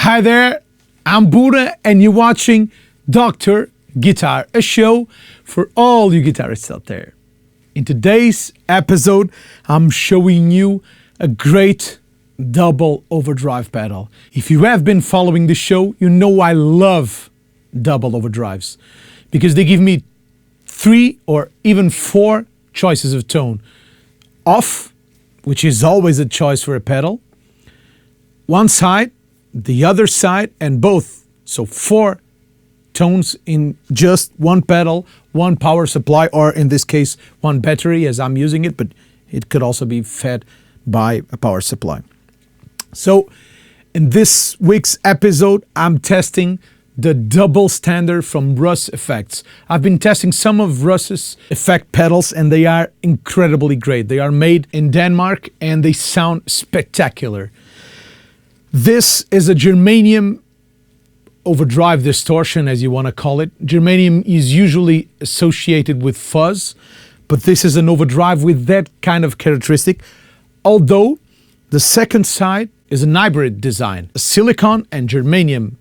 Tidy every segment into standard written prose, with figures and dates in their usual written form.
Hi there, I'm Budda and you're watching Dr. Guitar, a show for all you guitarists out there. In today's episode, I'm showing you a great double overdrive pedal. If you have been following the show, you know I love double overdrives because they give me 3 or even 4 choices of tone. Off, which is always a choice for a pedal, one side, the other side, and both. So 4 tones in just one pedal, one power supply, or in this case, one battery as I'm using it, but it could also be fed by a power supply. So in this week's episode, I'm testing the double standard from Russ Effects. I've been testing some of Russ's effect pedals and they are incredibly great. They are made in Denmark and they sound spectacular. This is a Germanium overdrive distortion, as you want to call it. Germanium is usually associated with fuzz, but this is an overdrive with that kind of characteristic. Although the second side is an hybrid design, a silicon and germanium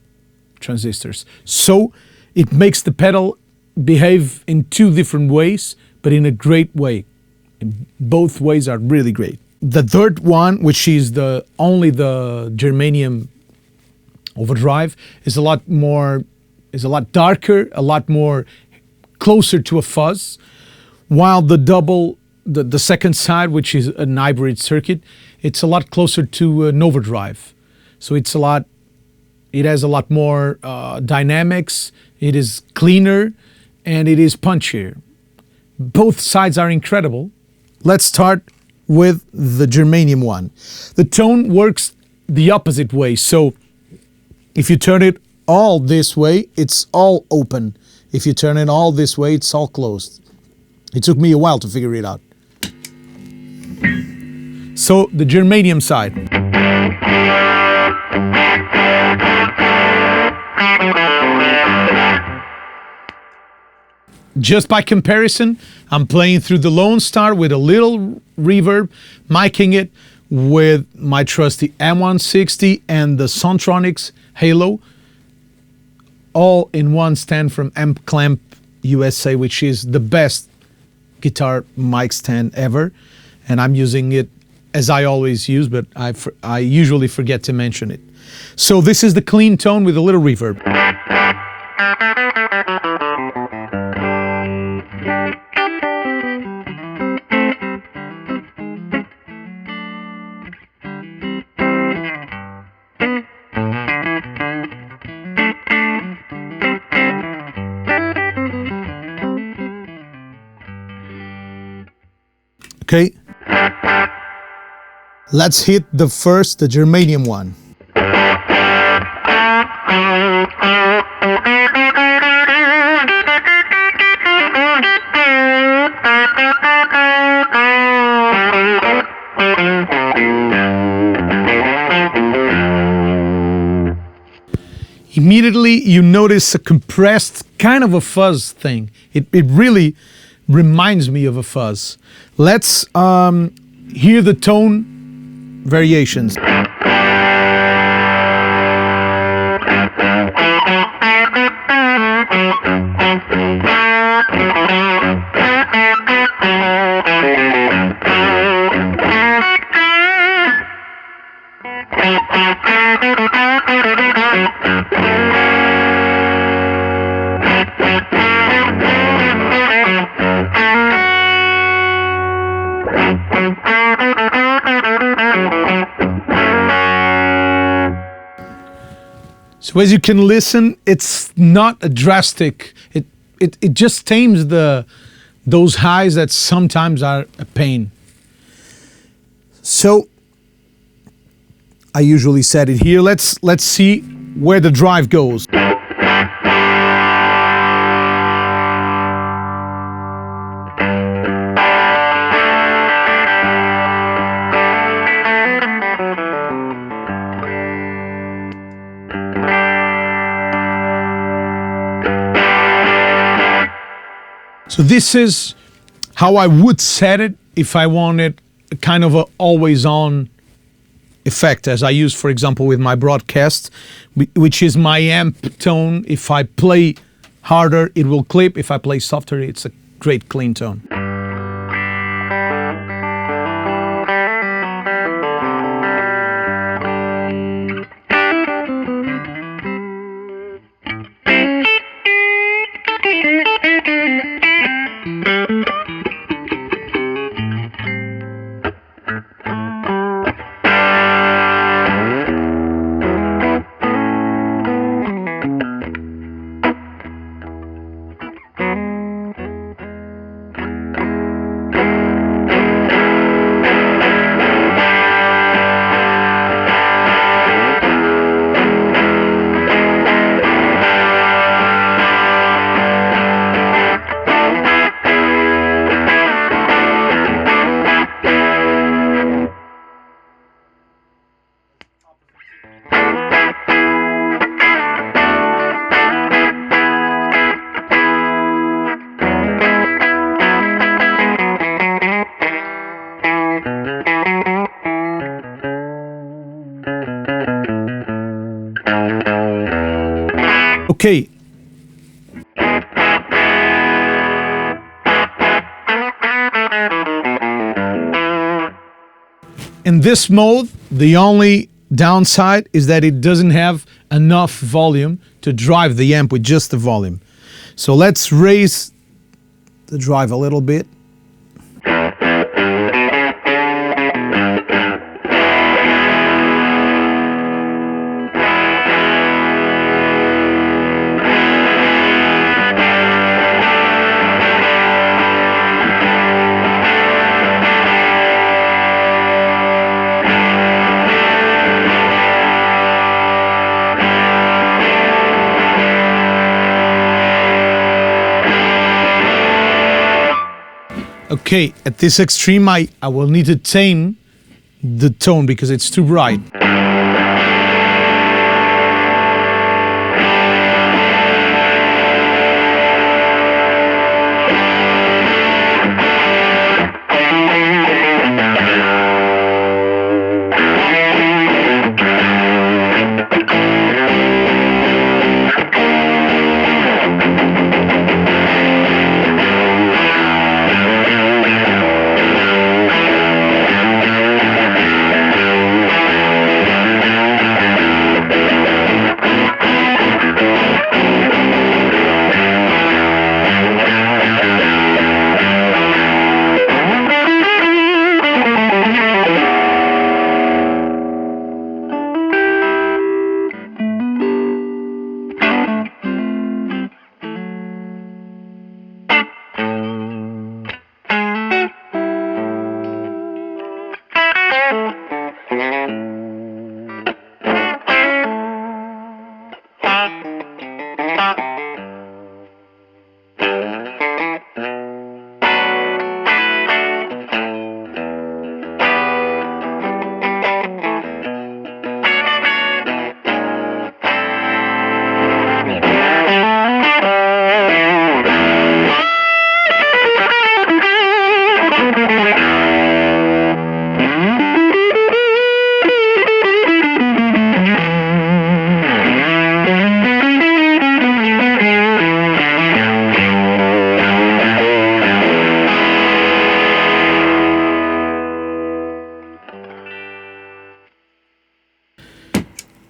transistors. So it makes the pedal behave in 2 different ways, but in a great way. And both ways are really great. The third one, which is only the germanium overdrive, is a lot darker, a lot more closer to a fuzz, while the second side, which is an hybrid circuit, it's a lot closer to an overdrive. So it has a lot more dynamics, it is cleaner, and it is punchier. Both sides are incredible. Let's start with the germanium one. The tone works the opposite way. So if you turn it all this way, it's all open. If you turn it all this way, it's all closed. It took me a while to figure it out. So the germanium side. Just by comparison, I'm playing through the Lone Star with a little reverb, miking it with my trusty M160 and the Sontronics Halo, all in one stand from Amp Clamp USA, which is the best guitar mic stand ever. And I'm using it as I always use, but I usually forget to mention it. So this is the clean tone with a little reverb. Okay, let's hit the germanium one. Immediately you notice a compressed kind of a fuzz thing. It really reminds me of a fuzz. Let's hear the tone variations. So as you can listen, it's not a drastic, it just tames those highs that sometimes are a pain. So I usually set it here. Let's see where the drive goes. So this is how I would set it if I wanted kind of a always on effect, as I use, for example, with my broadcast, which is my amp tone. If I play harder, it will clip. If I play softer, it's a great clean tone. Okay. In this mode, the only downside is that it doesn't have enough volume to drive the amp with just the volume. So let's raise the drive a little bit. Okay, at this extreme, I will need to tame the tone because it's too bright.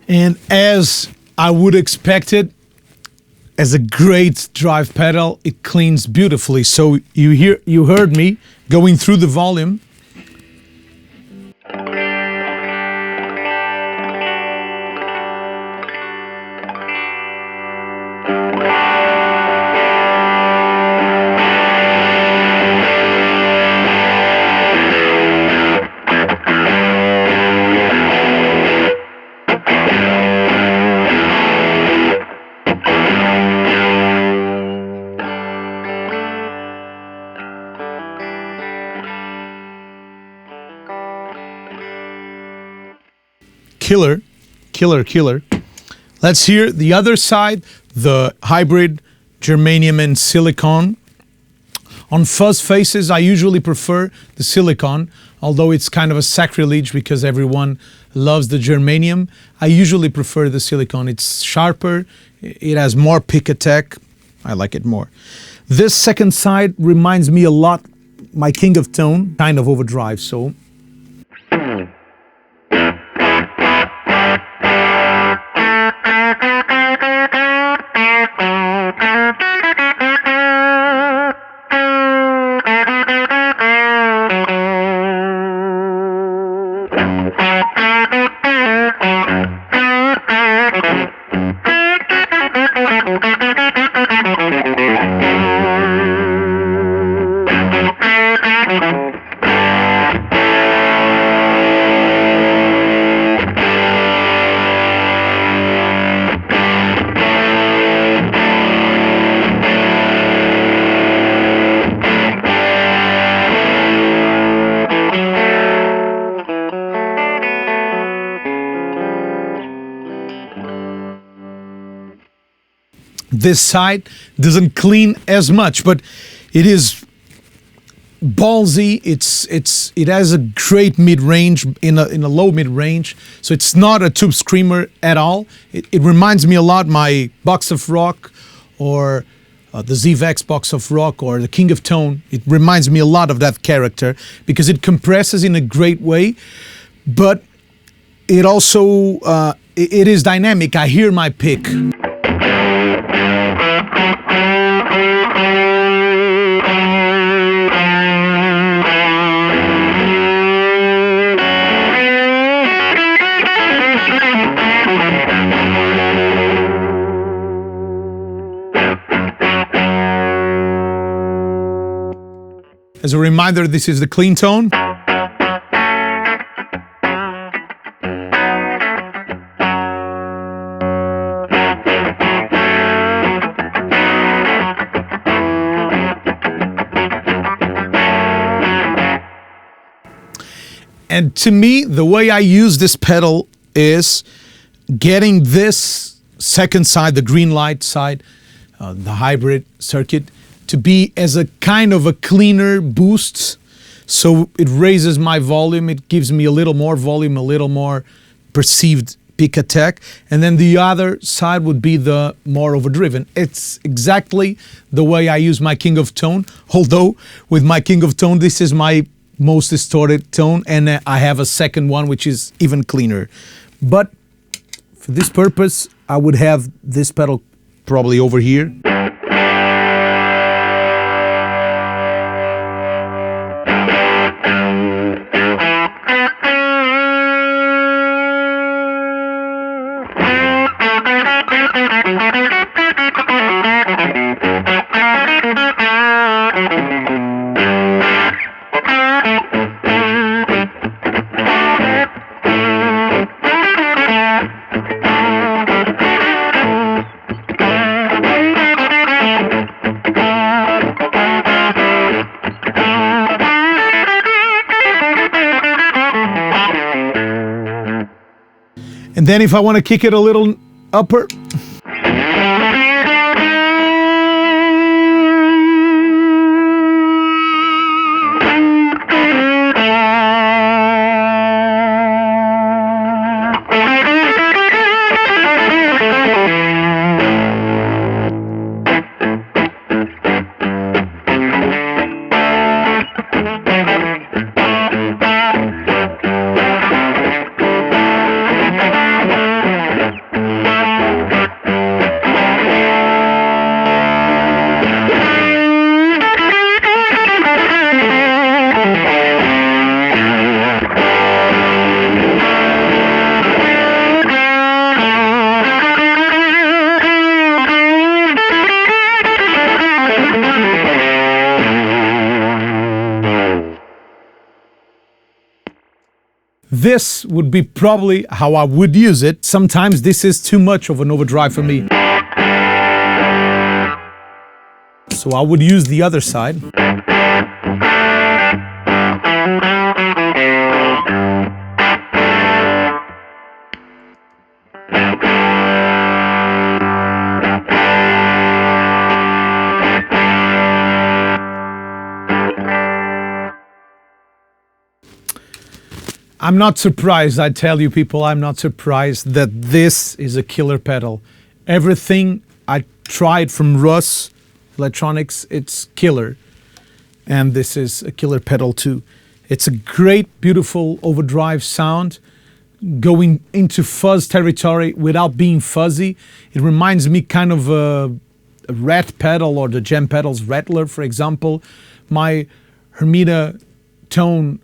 And as I would expect it, as a great drive pedal, it cleans beautifully. So you heard me going through the volume. Killer. Let's hear the other side, the hybrid germanium and silicon. On fuzz faces, I usually prefer the silicon. although it's kind of a sacrilege because everyone loves the germanium. I usually prefer the silicone. It's sharper, it has more pick attack. I like it more. This second side reminds me a lot my King of Tone, kind of Overdrive, so. This side doesn't clean as much, but it is ballsy. It has a great mid-range in a low mid-range, so it's not a tube screamer at all. It reminds me a lot my Box of Rock or the ZVEX Box of Rock or the King of Tone. It reminds me a lot of that character because it compresses in a great way, but it also it is dynamic. I hear my pick. As a reminder, this is the clean tone. And to me, the way I use this pedal is getting this second side, the green light side, the hybrid circuit, to be as a kind of a cleaner boost. So it raises my volume, it gives me a little more volume, a little more perceived peak attack. And then the other side would be the more overdriven. It's exactly the way I use my King of Tone, although with my King of Tone, this is my most distorted tone, and I have a second one which is even cleaner. But for this purpose, I would have this pedal probably over here. And then if I want to kick it a little upper, this would be probably how I would use it. Sometimes this is too much of an overdrive for me. So I would use the other side. I'm not surprised, I tell you people, I'm not surprised that this is a killer pedal. Everything I tried from Russ Electronics, it's killer. And this is a killer pedal too. It's a great, beautiful overdrive sound, going into fuzz territory without being fuzzy. It reminds me kind of a rat pedal or the Gem Pedals Rattler, for example. My Hermida tone,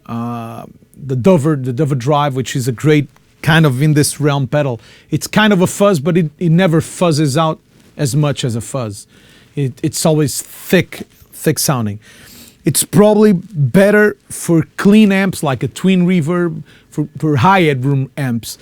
the Dover Drive, which is a great kind of in this realm pedal. It's kind of a fuzz, but it never fuzzes out as much as a fuzz. It's always thick sounding. It's probably better for clean amps like a twin reverb, for high headroom amps.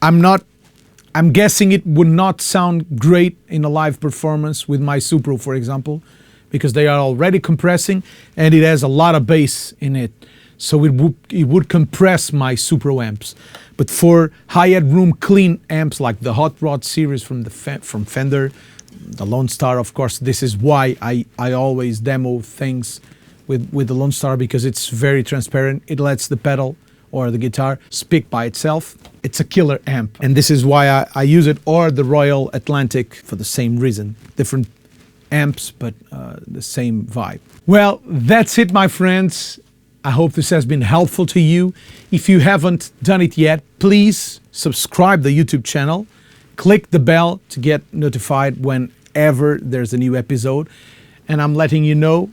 I'm guessing it would not sound great in a live performance with my Supro, for example, because they are already compressing and it has a lot of bass in it. So it would compress my Supro amps. But for high headroom clean amps like the Hot Rod series from Fender, the Lone Star, of course, this is why I always demo things with the Lone Star, because it's very transparent. It lets the pedal or the guitar speak by itself. It's a killer amp. And this is why I use it, or the Royal Atlantic for the same reason. Different amps, but the same vibe. Well, that's it, my friends. I hope this has been helpful to you. If you haven't done it yet, please subscribe the YouTube channel. Click the bell to get notified whenever there's a new episode. And I'm letting you know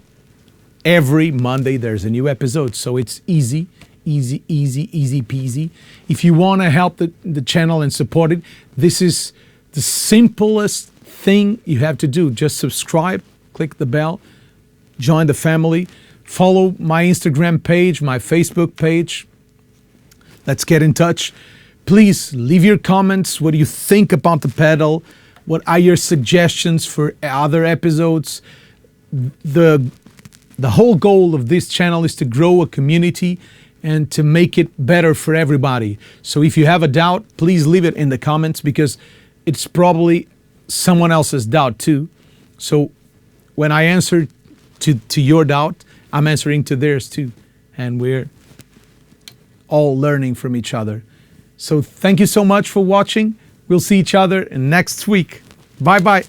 every Monday there's a new episode. So it's easy peasy. If you want to help the channel and support it, this is the simplest thing you have to do. Just subscribe, click the bell, join the family, follow my Instagram page, my Facebook page. Let's get in touch. Please leave your comments. What do you think about the pedal? What are your suggestions for other episodes? The whole goal of this channel is to grow a community and to make it better for everybody. So if you have a doubt, please leave it in the comments, because it's probably someone else's doubt too. So when I answer to your doubt, I'm answering to theirs too. And we're all learning from each other. So thank you so much for watching. We'll see each other next week. Bye-bye.